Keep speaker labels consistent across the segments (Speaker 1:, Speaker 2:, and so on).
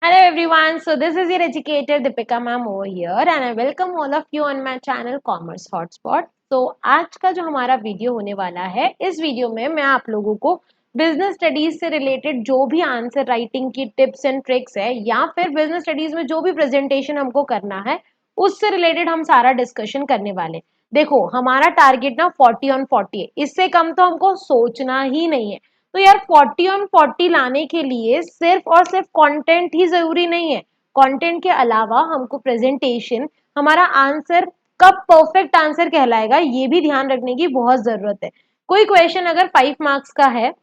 Speaker 1: Hello everyone, so this is your educator Deepika ma'am over here and I welcome all of you on my channel Commerce Hotspot. तो आज का जो हमारा video होने वाला है, इस वीडियो में मैं आप लोगों को बिजनेस स्टडीज से रिलेटेड जो भी आंसर राइटिंग की टिप्स एंड ट्रिक्स है या फिर बिजनेस स्टडीज में जो भी प्रेजेंटेशन हमको करना है उससे रिलेटेड हम सारा डिस्कशन करने वाले। देखो हमारा टारगेट ना 40 on 40 है, इससे कम तो हमको सोचना ही नहीं है। तो यार 40 on 40 लाने के लिए सिर्फ और सिर्फ कंटेंट ही जरूरी नहीं है। कंटेंट के अलावा हमको प्रेजेंटेशन, हमारा आंसर कब परफेक्ट आंसर कहलाएगा ये भी ध्यान रखने की बहुत जरूरत है। कोई क्वेश्चन अगर 5 मार्क्स का है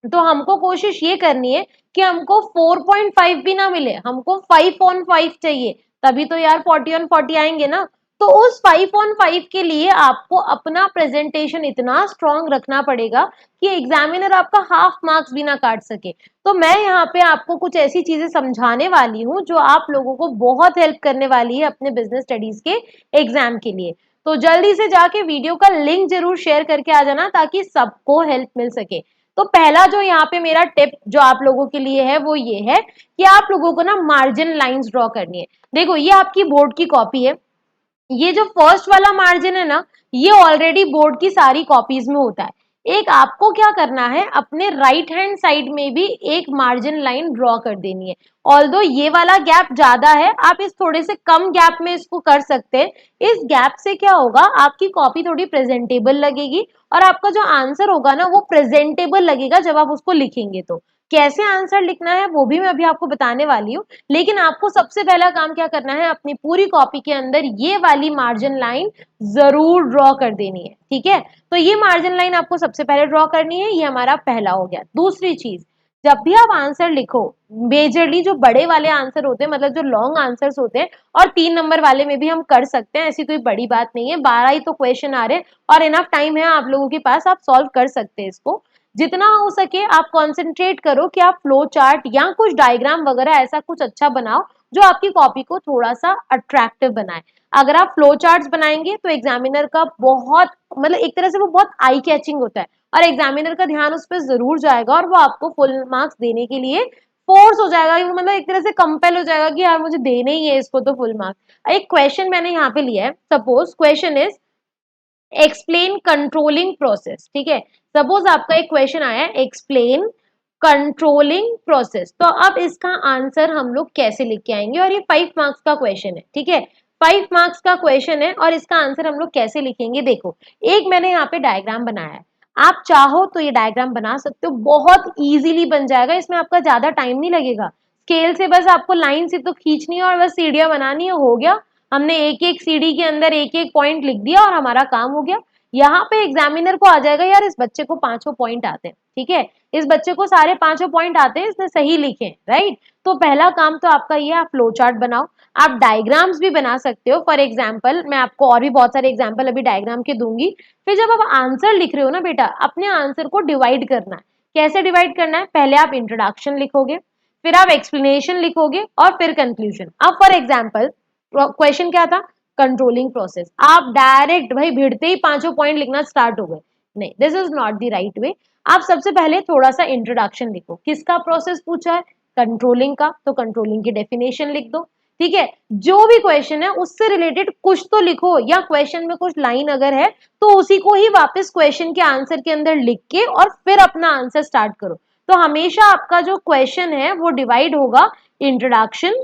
Speaker 1: तो हमको कोशिश ये करनी है कि हमको 4.5 भी ना मिले, हमको 5 on 5 चाहिए, तभी तो यार 40 on 40 आएंगे ना। तो उस 5 on 5 के लिए आपको अपना प्रेजेंटेशन इतना स्ट्रांग रखना पड़ेगा कि एग्जामिनर आपका हाफ मार्क्स भी ना काट सके। तो मैं यहाँ पे आपको कुछ ऐसी चीजें समझाने वाली हूँ जो आप लोगों को बहुत हेल्प करने वाली है अपने बिजनेस स्टडीज के एग्जाम के लिए। तो जल्दी से जाके वीडियो का लिंक जरूर शेयर करके आ जाना ताकि सबको हेल्प मिल सके। तो पहला जो यहाँ पे मेरा टिप जो आप लोगों के लिए है वो ये है कि आप लोगों को ना मार्जिन लाइंस ड्रॉ करनी है। देखो ये आपकी बोर्ड की कॉपी है, ये जो फर्स्ट वाला मार्जिन है ना ये ऑलरेडी बोर्ड की सारी कॉपीज में होता है। एक आपको क्या करना है, अपने राइट हैंड साइड में भी एक मार्जिन लाइन ड्रॉ कर देनी है। ऑल्दो ये वाला गैप ज्यादा है, आप इस थोड़े से कम गैप में इसको कर सकते हैं। इस गैप से क्या होगा, आपकी कॉपी थोड़ी प्रेजेंटेबल लगेगी और आपका जो आंसर होगा ना वो प्रेजेंटेबल लगेगा जब आप उसको लिखेंगे। तो कैसे आंसर लिखना है वो भी मैं अभी आपको बताने वाली हूँ, लेकिन आपको सबसे पहला काम क्या करना है, अपनी पूरी कॉपी के अंदर ये वाली मार्जिन लाइन जरूर ड्रॉ कर देनी है। ठीक है, तो ये मार्जिन लाइन आपको सबसे पहले ड्रॉ करनी है, ये हमारा पहला हो गया। दूसरी चीज, जब भी आप आंसर लिखो, मेजरली जो बड़े वाले आंसर होते हैं, मतलब जो लॉन्ग आंसर्स होते हैं, और 3 नंबर वाले में भी हम कर सकते हैं, ऐसी कोई बड़ी बात नहीं है। 12 ही तो क्वेश्चन आ रहे हैं और इनफ टाइम है आप लोगों के पास, आप सॉल्व कर सकते हैं इसको। जितना हो सके आप कंसंट्रेट करो कि आप फ्लो चार्ट या कुछ डायग्राम वगैरह ऐसा कुछ अच्छा बनाओ जो आपकी कॉपी को थोड़ा सा अट्रैक्टिव बनाए। अगर आप फ्लो चार्ट्स बनाएंगे तो एग्जामिनर का बहुत, मतलब एक तरह से वो बहुत आई कैचिंग होता है और एग्जामिनर का ध्यान उस पर जरूर जाएगा और वो आपको फुल मार्क्स देने के लिए फोर्स हो जाएगा, मतलब एक तरह से कंपेल हो जाएगा कि यार मुझे देने ही है इसको तो फुल मार्क्स। एक क्वेश्चन मैंने यहाँ पे लिया है, suppose question is explain controlling process. ठीक है, सपोज आपका एक क्वेश्चन आया है एक्सप्लेन कंट्रोलिंग प्रोसेस, तो अब इसका आंसर हम लोग कैसे लिख के आएंगे, और ये 5 मार्क्स का क्वेश्चन है। ठीक है, 5 मार्क्स का क्वेश्चन है और इसका आंसर हम लोग कैसे लिखेंगे। देखो एक मैंने यहाँ पे डायग्राम बनाया है, आप चाहो तो ये डायग्राम बना सकते हो, बहुत इजीली बन जाएगा, इसमें आपका ज्यादा टाइम नहीं लगेगा। स्केल से बस आपको लाइन से तो खींचनी है और बस सीढ़ियां बनानी है, हो गया। हमने एक एक सीढ़ी के अंदर एक एक पॉइंट लिख दिया और हमारा काम हो गया। यहाँ पे एग्जामिनर को आ जाएगा यार इस बच्चे को पांचों पॉइंट आते हैं। ठीक है, इस बच्चे को सारे पांचों पॉइंट आते हैं, इसने सही लिखे, राइट। तो पहला काम तो आपका ये, आप फ्लो चार्ट बनाओ। आप डायग्राम्स भी बना सकते हो, फॉर एग्जाम्पल मैं आपको और भी बहुत सारे एग्जाम्पल अभी डायग्राम के दूंगी। फिर जब आप आंसर लिख रहे हो ना बेटा, अपने आंसर को डिवाइड करना है। कैसे डिवाइड करना है, पहले आप इंट्रोडक्शन लिखोगे, फिर आप एक्सप्लेनेशन लिखोगे और फिर कंक्लूजन। अब फॉर एग्जाम्पल क्वेश्चन क्या था, कंट्रोलिंग प्रोसेस, आप डायरेक्ट भाई भिड़ते ही पांचों पॉइंट लिखना स्टार्ट हो गए, नहीं, this is not the right वे। आप सबसे पहले थोड़ा सा इंट्रोडक्शन लिखो, किसका प्रोसेस पूछा है, कंट्रोलिंग का, तो कंट्रोलिंग की डेफिनेशन लिख दो। ठीक है, जो भी क्वेश्चन है उससे रिलेटेड कुछ तो लिखो, या क्वेश्चन में कुछ लाइन अगर है तो उसी को ही वापस क्वेश्चन के आंसर के अंदर लिख के और फिर अपना आंसर स्टार्ट करो। तो हमेशा आपका जो क्वेश्चन है वो डिवाइड होगा, इंट्रोडक्शन,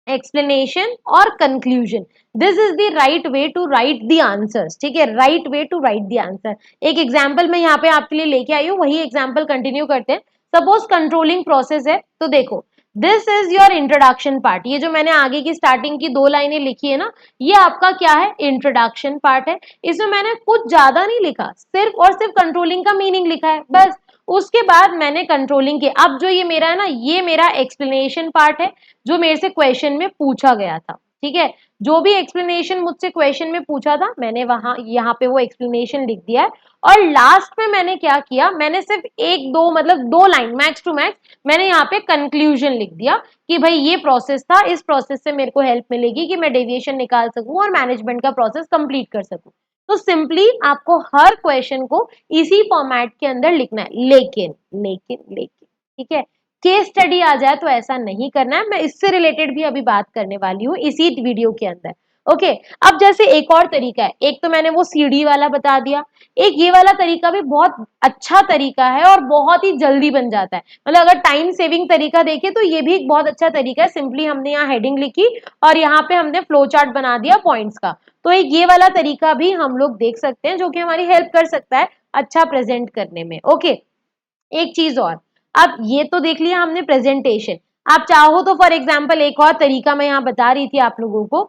Speaker 1: एक्सप्लेनेशन और conclusion. This is the right way to write the answers. ठीक है, right way to write the answer. एक एग्जांपल मैं यहाँ पे आपके लिए लेके आई हूँ, वही एग्जांपल कंटिन्यू करते हैं। सपोज कंट्रोलिंग प्रोसेस है, तो देखो this is your introduction part, ये जो मैंने आगे की स्टार्टिंग की 2 लाइनें लिखी है ना, ये आपका क्या है, इंट्रोडक्शन पार्ट है। इसमें मैंने कुछ ज्यादा नहीं लिखा, सिर्फ और सिर्फ कंट्रोलिंग का मीनिंग लिखा है बस। उसके बाद मैंने कंट्रोलिंग के, अब जो ये मेरा है ना, ये मेरा एक्सप्लेनेशन पार्ट है जो मेरे से क्वेश्चन में पूछा गया था। ठीक है, जो भी एक्सप्लेनेशन मुझसे क्वेश्चन में पूछा था मैंने वहां यहाँ पे वो एक्सप्लेनेशन लिख दिया है। और लास्ट में मैंने क्या किया, मैंने सिर्फ एक दो, मतलब 2 लाइन मैक्स टू मैक्स, मैंने यहाँ पे कंक्लूजन लिख दिया कि भाई ये प्रोसेस था, इस प्रोसेस से मेरे को हेल्प मिलेगी कि मैं डेविएशन निकाल सकूं और मैनेजमेंट का प्रोसेस कंप्लीट कर सकूं। तो सिंपली आपको हर क्वेश्चन को इसी फॉर्मेट के अंदर लिखना है, लेकिन लेकिन लेकिन ठीक है, केस स्टडी आ जाए तो ऐसा नहीं करना है। मैं इससे रिलेटेड भी अभी बात करने वाली हूँ इसी वीडियो के अंदर। ओके, अब जैसे एक और तरीका है, एक तो मैंने वो सीडी वाला बता दिया, एक ये वाला तरीका भी बहुत अच्छा तरीका है और बहुत ही जल्दी बन जाता है। मतलब अगर टाइम सेविंग तरीका देखें तो ये भी एक बहुत अच्छा तरीका है। सिंपली हमने यहाँ हेडिंग लिखी और यहाँ पे हमने फ्लो चार्ट बना दिया पॉइंट्स का। तो एक ये वाला तरीका भी हम लोग देख सकते हैं जो कि हमारी हेल्प कर सकता है अच्छा प्रेजेंट करने में। ओके, एक चीज और, अब ये तो देख लिया हमने प्रेजेंटेशन। आप चाहो तो फॉर एग्जांपल एक और तरीका मैं यहाँ बता रही थी आप लोगों को।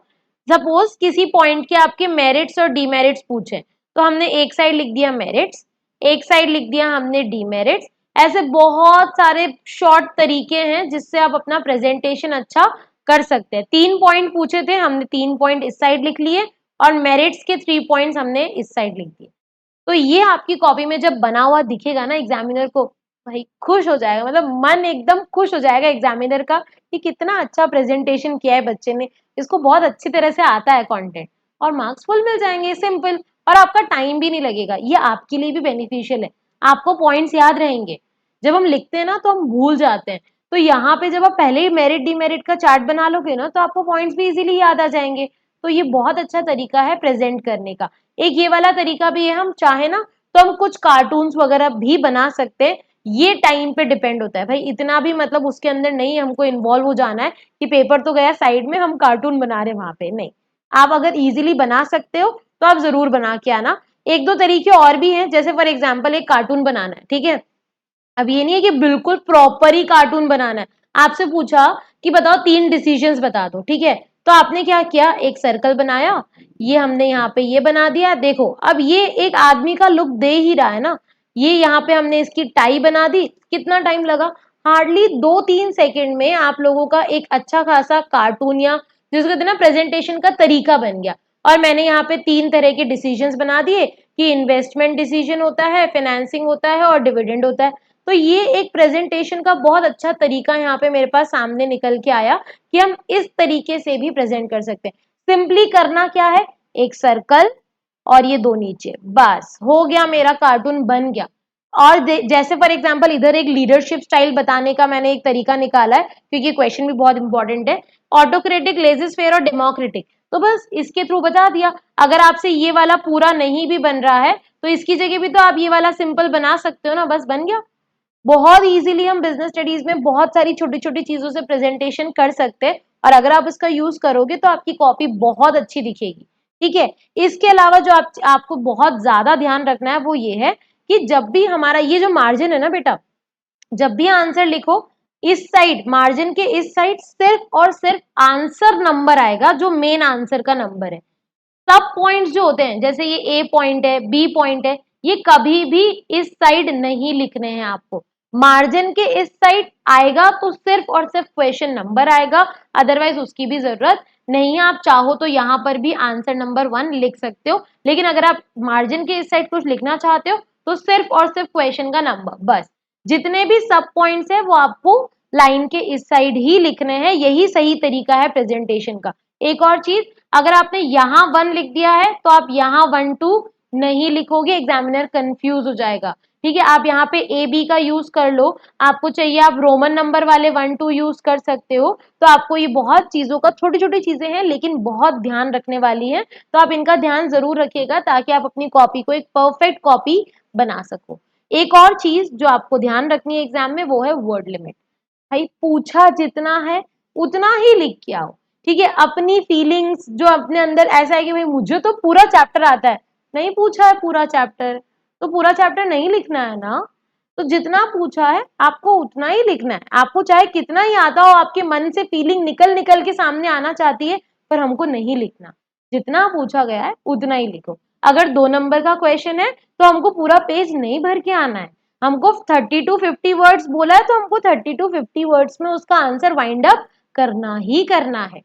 Speaker 1: सपोज किसी पॉइंट के आपके मेरिट्स और डीमेरिट्स पूछे, तो हमने एक साइड लिख दिया मेरिट्स, एक साइड लिख दिया हमने डीमेरिट्स। ऐसे बहुत सारे शॉर्ट तरीके हैं जिससे आप अपना प्रेजेंटेशन अच्छा कर सकते हैं। 3 पॉइंट पूछे थे, हमने 3 पॉइंट इस साइड लिख लिए और मेरिट्स के 3 पॉइंट्स हमने इस साइड लिख दिए। तो ये आपकी कॉपी में जब बना हुआ दिखेगा ना एग्जामिनर को, भाई खुश हो जाएगा, मतलब मन एकदम खुश हो जाएगा एग्जामिनर का कि कितना अच्छा प्रेजेंटेशन किया है बच्चे ने, इसको बहुत अच्छी तरह से आता है कंटेंट, और मार्क्स फुल मिल जाएंगे, सिंपल। और आपका टाइम भी नहीं लगेगा, ये आपके लिए भी बेनिफिशियल है, आपको पॉइंट्स याद रहेंगे। जब हम लिखते हैं ना तो हम भूल जाते हैं, तो यहाँ पे जब आप पहले ही मेरिट डीमेरिट का चार्ट बना लोगे ना तो आपको पॉइंट्स भी इजीली याद आ जाएंगे। तो ये बहुत अच्छा तरीका है प्रेजेंट करने का। एक ये वाला तरीका भी है, हम चाहे ना तो हम कुछ कार्टून्स वगैरह भी बना सकते हैं। ये टाइम पे डिपेंड होता है भाई, इतना भी मतलब उसके अंदर नहीं हमको इन्वॉल्व हो जाना है कि पेपर तो गया साइड में हम कार्टून बना रहे वहां पे, नहीं। आप अगर इजीली बना सकते हो तो आप जरूर बना के आना। एक दो तरीके और भी हैं, जैसे फॉर एग्जाम्पल एक कार्टून बनाना है, ठीक है। अब ये नहीं है कि बिल्कुल प्रॉपर ही कार्टून बनाना है। आपसे पूछा कि बताओ 3 डिसीजंस बता दो, ठीक है। तो आपने क्या किया, एक सर्कल बनाया, ये हमने यहाँ पे ये बना दिया। देखो अब ये एक आदमी का लुक दे ही रहा है ना। ये यहाँ पे हमने इसकी टाई बना दी, कितना टाइम लगा, हार्डली 2-3 सेकेंड में आप लोगों का एक अच्छा खासा कार्टून या जिसको कहते हैं ना प्रेजेंटेशन का तरीका बन गया। और मैंने यहाँ पे 3 तरह के डिसीजंस बना दिए कि इन्वेस्टमेंट डिसीजन होता है, फाइनेंसिंग होता है और डिविडेंड होता है। तो ये एक प्रेजेंटेशन का बहुत अच्छा तरीका यहाँ पे मेरे पास सामने निकल के आया कि हम इस तरीके से भी प्रेजेंट कर सकते हैं। सिंपली करना क्या है, एक सर्कल और ये 2 नीचे, बस हो गया, मेरा कार्टून बन गया। और जैसे फॉर एग्जांपल इधर एक लीडरशिप स्टाइल बताने का मैंने एक तरीका निकाला है, क्योंकि क्वेश्चन भी बहुत इंपॉर्टेंट है, ऑटोक्रेटिक, लेजिस फेयर और डेमोक्रेटिक। तो बस इसके थ्रू बता दिया। अगर आपसे ये वाला पूरा नहीं भी बन रहा है तो इसकी जगह भी तो आप ये वाला सिंपल बना सकते हो ना, बस बन गया। बहुत इजीली हम बिजनेस स्टडीज में बहुत सारी छोटी छोटी चीजों से प्रेजेंटेशन कर सकते हैं, और अगर आप इसका यूज करोगे तो आपकी कॉपी बहुत अच्छी दिखेगी, ठीक है। इसके अलावा जो आपको बहुत ज्यादा ध्यान रखना है वो ये है कि जब भी हमारा ये जो मार्जिन है ना बेटा, जब भी आंसर लिखो, इस साइड मार्जिन के इस साइड सिर्फ और सिर्फ आंसर नंबर आएगा, जो मेन आंसर का नंबर है। सब पॉइंट्स जो होते हैं, जैसे ये ए पॉइंट है, बी पॉइंट है, ये कभी भी इस साइड नहीं लिखने हैं आपको। मार्जिन के इस साइड आएगा तो सिर्फ और सिर्फ क्वेश्चन नंबर आएगा, अदरवाइज उसकी भी जरूरत नहीं है। आप चाहो तो यहाँ पर भी आंसर नंबर 1 लिख सकते हो, लेकिन अगर आप मार्जिन के इस साइड कुछ लिखना चाहते हो तो सिर्फ और सिर्फ क्वेश्चन का नंबर, बस। जितने भी सब पॉइंट्स है वो आपको लाइन के इस साइड ही लिखने हैं, यही सही तरीका है प्रेजेंटेशन का। एक और चीज, अगर आपने यहाँ 1 लिख दिया है तो आप यहाँ 1-2 नहीं लिखोगे, एग्जामिनर कंफ्यूज हो जाएगा, ठीक है। आप यहाँ पे ए बी का यूज कर लो, आपको चाहिए आप रोमन नंबर वाले 1-2 यूज कर सकते हो। तो आपको ये बहुत चीजों का, छोटी छोटी चीजें हैं लेकिन बहुत ध्यान रखने वाली है, तो आप इनका ध्यान जरूर रखिएगा ताकि आप अपनी कॉपी को एक परफेक्ट कॉपी बना सको। एक और चीज जो आपको ध्यान रखनी है एग्जाम में वो है वर्ड लिमिट। भाई पूछा जितना है उतना ही लिख के आओ, ठीक है। अपनी फीलिंग्स जो अपने अंदर ऐसा है कि भाई मुझे तो पूरा चैप्टर आता है, नहीं पूछा है पूरा चैप्टर तो पूरा चैप्टर नहीं लिखना है ना। तो जितना पूछा है आपको उतना ही लिखना है, आपको चाहे कितना ही आता हो, आपके मन से फीलिंग निकल निकल के सामने आना चाहती है, पर हमको नहीं लिखना। जितना पूछा गया है उतना ही लिखो। अगर 2 नंबर का क्वेश्चन है तो हमको पूरा पेज नहीं भर के आना है, हमको 30-50 वर्ड्स बोला है तो हमको 30-50 वर्ड्स में उसका आंसर वाइंड अप करना ही करना है,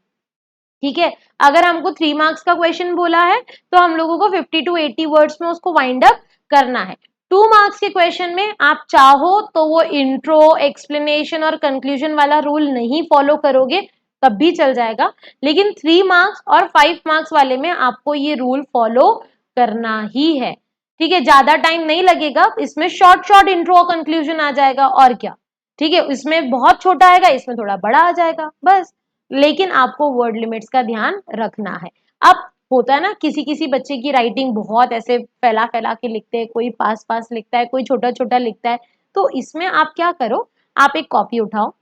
Speaker 1: ठीक है। अगर हमको 3 मार्क्स का क्वेश्चन बोला है तो हम लोगों को 50-80 वर्ड्स में उसको वाइंड अप करना है। 2 मार्क्स के क्वेश्चन में आप चाहो तो वो इंट्रो, एक्सप्लेनेशन और कंक्लूजन वाला रूल नहीं फॉलो करोगे तब भी चल जाएगा, लेकिन 3 मार्क्स और 5 मार्क्स वाले में आपको ये रूल फॉलो करना ही है, ठीक है। ज्यादा टाइम नहीं लगेगा इसमें, शॉर्ट शॉर्ट इंट्रो और कंक्लूजन आ जाएगा और क्या, ठीक है, इसमें बहुत छोटा आएगा, इसमें थोड़ा बड़ा आ जाएगा, बस। लेकिन आपको वर्ड लिमिट्स का ध्यान रखना है। अब होता है ना, किसी किसी बच्चे की राइटिंग बहुत ऐसे फैला फैला के लिखते हैं, कोई पास पास लिखता है, कोई छोटा छोटा लिखता है। तो इसमें आप क्या करो, आप एक कॉपी उठाओ,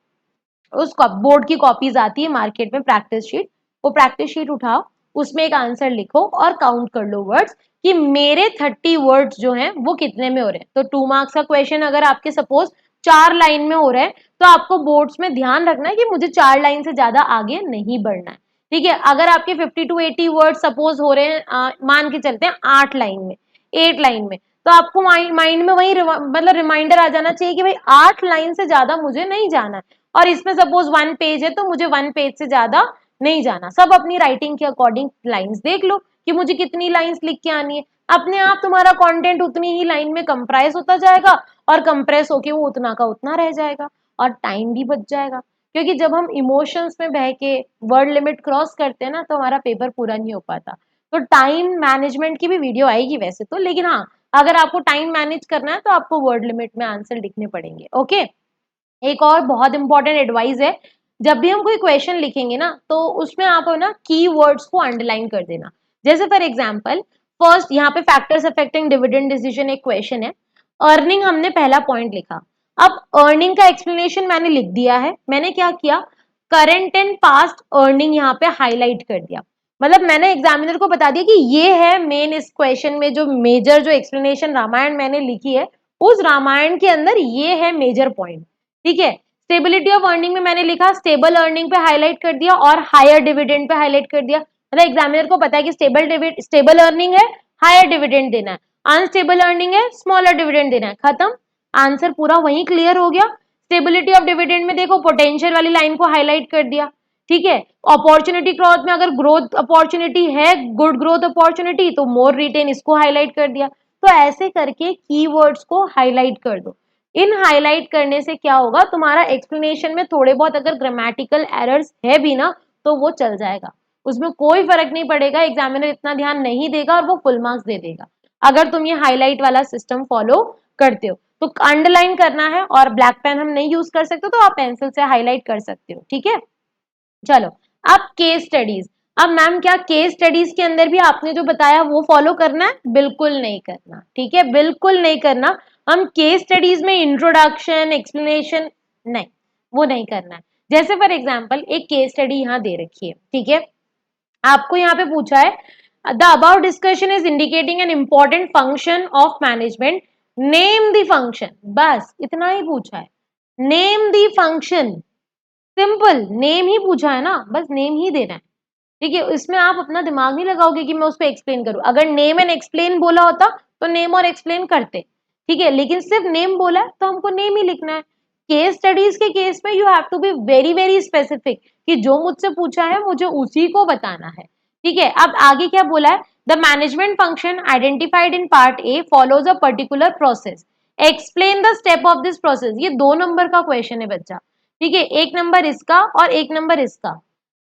Speaker 1: उस बोर्ड की कॉपीज आती है मार्केट में, प्रैक्टिस शीट, वो प्रैक्टिस शीट उठाओ, उसमें एक आंसर लिखो और काउंट कर लो वर्ड्स कि मेरे 30 वर्ड्स जो हैं वो कितने में हो रहे हैं। तो 2 मार्क्स का क्वेश्चन अगर आपके सपोज 4 लाइन में हो रहे हैं, तो आपको बोर्ड्स में ध्यान रखना है कि मुझे 4 लाइन से ज्यादा आगे नहीं बढ़ना है। ठीक है, अगर आपके 50 टू 80 वर्ड सपोज हो रहे हैं, मान के चलते हैं 8 लाइन में, 8 लाइन में, तो आपको माइंड में वही मतलब रिमाइंडर आ जाना चाहिए कि भाई 8 लाइन से ज्यादा मुझे नहीं जाना है। और इसमें सपोज 1 पेज है, तो मुझे 1 पेज से ज्यादा नहीं जाना। सब अपनी राइटिंग के अकॉर्डिंग लाइंस देख लो कि मुझे कितनी लाइंस लिख के आनी है। अपने आप तुम्हारा कंटेंट उतनी ही लाइन में कंप्रेस होता जाएगा, और कंप्रेस होके वो उतना का उतना रह जाएगा, और टाइम भी बच जाएगा। क्योंकि जब हम इमोशंस में बह के वर्ड लिमिट क्रॉस करते हैं ना, तो हमारा पेपर पूरा नहीं हो पाता। तो टाइम मैनेजमेंट की भी वीडियो आएगी वैसे तो, लेकिन हाँ, अगर आपको टाइम मैनेज करना है तो आपको वर्ड लिमिट में आंसर लिखने पड़ेंगे। ओके, एक और बहुत इंपॉर्टेंट एडवाइस है, जब भी हम कोई क्वेश्चन लिखेंगे ना, तो उसमें आप ना की वर्ड्स को अंडरलाइन कर देना। जैसे फॉर एग्जाम्पल, फर्स्ट यहाँ पे फैक्टर्स अफेक्टिंग डिविडेंड डिसीजन एक क्वेश्चन है, अर्निंग हमने पहला पॉइंट लिखा। अब अर्निंग का एक्सप्लेनेशन मैंने लिख दिया है, मैंने क्या किया, करंट एंड पास्ट अर्निंग यहाँ पे हाईलाइट कर दिया। मतलब मैंने एग्जामिनर को बता दिया कि ये है मेन इस क्वेश्चन में जो मेजर जो एक्सप्लेनेशन रामायण मैंने लिखी है, उस रामायण के अंदर ये है मेजर पॉइंट। ठीक है, स्टेबिलिटी ऑफ अर्निंग में मैंने लिखा स्टेबल अर्निंग पे हाईलाइट कर दिया और हायर डिविडेंड पे हाईलाइट कर दिया। मतलब एग्जामिनर को पता है कि स्टेबल अर्निंग है, हायर डिविडेंड देना है, अनस्टेबल अर्निंग है, स्मॉलर डिविडेंड देना है, खत्म, आंसर पूरा वहीं क्लियर हो गया। स्टेबिलिटी ऑफ डिविडेंड में देखो पोटेंशियल वाली लाइन को हाईलाइट कर दिया। ठीक है, अपॉर्चुनिटी ग्रोथ में अगर ग्रोथ अपॉर्चुनिटी है, गुड ग्रोथ अपॉर्चुनिटी, तो मोर रिटेन, इसको हाईलाइट कर दिया। तो ऐसे करके कीवर्ड्स को हाईलाइट कर दो। इन हाईलाइट करने से क्या होगा, तुम्हारा एक्सप्लेनेशन में थोड़े बहुत अगर ग्रामेटिकल एरर्स है भी ना, तो वो चल जाएगा, उसमें कोई फर्क नहीं पड़ेगा, एग्जामिनर इतना ध्यान नहीं देगा और वो फुल मार्क्स दे देगा अगर तुम ये हाईलाइट वाला सिस्टम फॉलो करते हो। तो अंडरलाइन करना है, और ब्लैक पेन हम नहीं यूज कर सकते, तो आप पेंसिल से हाईलाइट कर सकते हो। ठीक है, चलो, अब केस स्टडीज। अब मैम क्या केस स्टडीज के अंदर भी आपने जो बताया वो फॉलो करना है? बिल्कुल नहीं करना। ठीक है, बिल्कुल नहीं करना। हम केस स्टडीज में इंट्रोडक्शन, एक्सप्लेनेशन, नहीं, वो नहीं करना है। जैसे फॉर एग्जांपल एक केस स्टडी यहाँ दे रखी है, ठीक है, आपको यहाँ पे पूछा है the about discussion is indicating an important function of management, name the function, बस इतना ही पूछा है, name the function, simple, name ही पूछा है ना, बस नेम ही देना है। ठीक है, इसमें आप अपना दिमाग नहीं लगाओगे कि मैं उस पर एक्सप्लेन करूं। अगर नेम एंड एक्सप्लेन बोला होता तो नेम और एक्सप्लेन करते। ठीक है, लेकिन सिर्फ नेम बोला है तो हमको नेम ही लिखना है। केस स्टडीज के केस में you have to be very very specific कि जो मुझसे पूछा है मुझे उसी को बताना है। ठीक है, अब आगे क्या बोला है, the management function identified in part A follows a particular process, explain the step of this process. ये 2 नंबर का क्वेश्चन है बच्चा। ठीक है, 1 नंबर इसका और 1 नंबर इसका।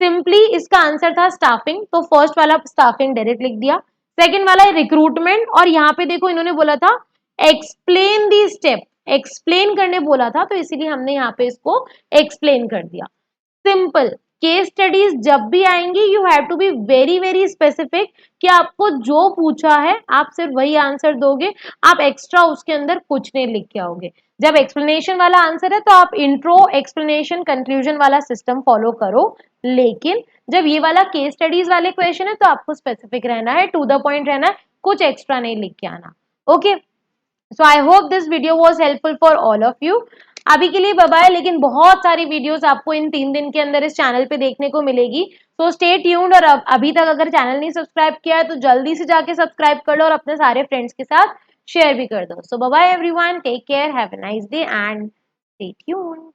Speaker 1: सिंपली इसका आंसर था स्टाफिंग, तो फर्स्ट वाला स्टाफिंग डायरेक्ट लिख दिया। सेकंड वाला रिक्रूटमेंट, और यहाँ पे देखो इन्होंने बोला था एक्सप्लेन दी स्टेप, एक्सप्लेन करने बोला था, तो इसीलिए हमने यहाँ पे इसको एक्सप्लेन कर दिया। सिंपल, केस स्टडीज जब भी आएंगी you have to be very very specific कि आपको जो पूछा है आप सिर्फ वही आंसर दोगे, आप एक्स्ट्रा उसके अंदर कुछ नहीं लिख के आओगे। जब एक्सप्लेनेशन वाला आंसर है तो आप इंट्रो, एक्सप्लेनेशन, कंक्लूजन वाला सिस्टम फॉलो करो, लेकिन जब ये वाला केस स्टडीज वाले क्वेश्चन है तो आपको स्पेसिफिक रहना है, टू द पॉइंट रहना है, कुछ एक्स्ट्रा नहीं लिख के आना। Okay, so I hope this video was helpful for all of you. अभी के लिए बाय बाय, लेकिन बहुत सारी वीडियोस आपको इन 3 दिन के अंदर इस चैनल पे देखने को मिलेगी, तो स्टे ट्यून्ड। और अभी तक अगर चैनल नहीं सब्सक्राइब किया है तो जल्दी से जाके सब्सक्राइब कर लो और अपने सारे फ्रेंड्स के साथ शेयर भी कर दो। So bye bye everyone, take care, have a nice day and stay tuned.